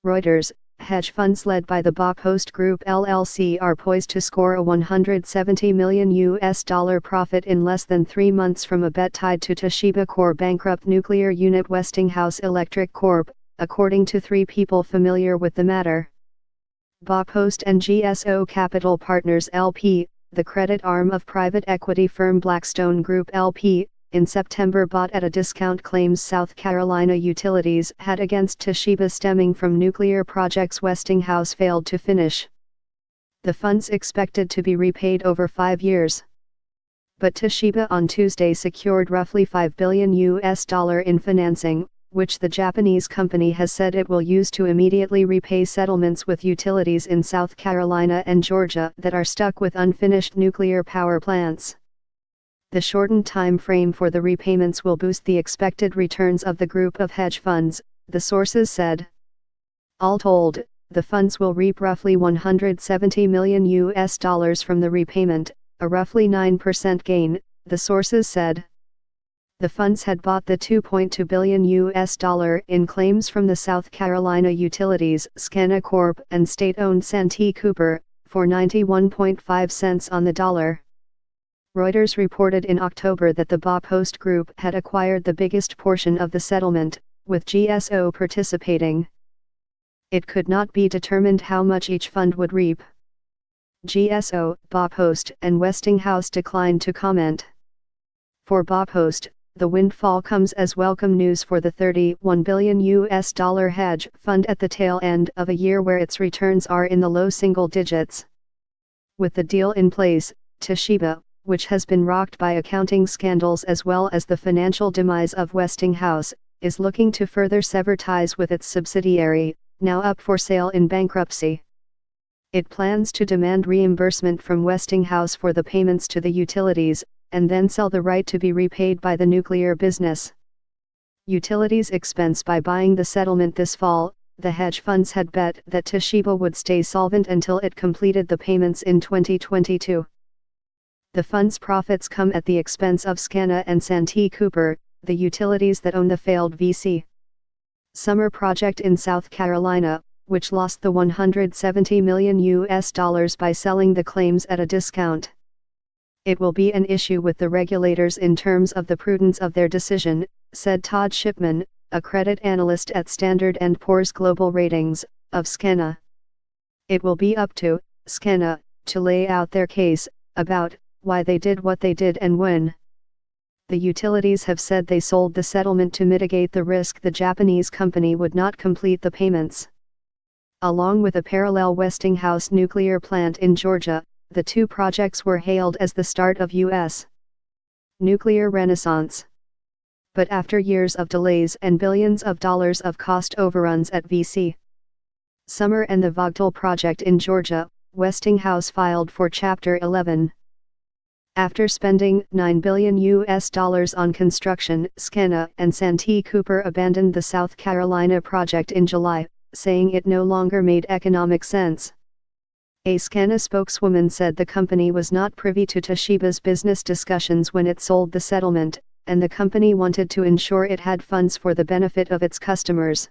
Reuters, hedge funds led by the Baupost Group LLC are poised to score a $170 million profit in less than 3 months from a bet tied to Toshiba core bankrupt nuclear unit Westinghouse Electric Corp., according to 3 people familiar with the matter. Baupost and GSO Capital Partners LP, the credit arm of private equity firm Blackstone Group LP, in September bought at a discount claims South Carolina utilities had against Toshiba stemming from nuclear projects Westinghouse failed to finish. The funds expected to be repaid over 5 years. But Toshiba on Tuesday secured roughly $5 billion in financing, which the Japanese company has said it will use to immediately repay settlements with utilities in South Carolina and Georgia that are stuck with unfinished nuclear power plants. The shortened time frame for the repayments will boost the expected returns of the group of hedge funds, the sources said. All told, the funds will reap roughly $170 million from the repayment, a roughly 9% gain, the sources said. The funds had bought the $2.2 billion in claims from the South Carolina utilities SCANA Corp. And state-owned Santee Cooper, for 91.5 cents on the dollar. Reuters reported in October that the Baupost Group had acquired the biggest portion of the settlement, with GSO participating. It could not be determined how much each fund would reap. GSO, Baupost, and Westinghouse declined to comment. For Baupost, the windfall comes as welcome news for the $31 billion hedge fund at the tail end of a year where its returns are in the low single digits. With the deal in place, Toshiba, which has been rocked by accounting scandals as well as the financial demise of Westinghouse, is looking to further sever ties with its subsidiary, now up for sale in bankruptcy. It plans to demand reimbursement from Westinghouse for the payments to the utilities, and then sell the right to be repaid by the nuclear business. Utilities expense by buying the settlement this fall. The hedge funds had bet that Toshiba would stay solvent until it completed the payments in 2022. The fund's profits come at the expense of SCANA and Santee Cooper, the utilities that own the failed VC Summer project in South Carolina, which lost the $170 million by selling the claims at a discount. It will be an issue with the regulators in terms of the prudence of their decision, said Todd Shipman, a credit analyst at Standard & Poor's Global Ratings, of SCANA. It will be up to SCANA to lay out their case about why they did what they did and when. The utilities have said they sold the settlement to mitigate the risk the Japanese company would not complete the payments. Along with a parallel Westinghouse nuclear plant in Georgia, the 2 projects were hailed as the start of U.S. nuclear renaissance. But after years of delays and billions of dollars of cost overruns at VC Summer and the Vogtle project in Georgia, Westinghouse filed for Chapter 11. After spending $9 billion on construction, SCANA and Santee Cooper abandoned the South Carolina project in July, saying it no longer made economic sense. A SCANA spokeswoman said the company was not privy to Toshiba's business discussions when it sold the settlement, and the company wanted to ensure it had funds for the benefit of its customers.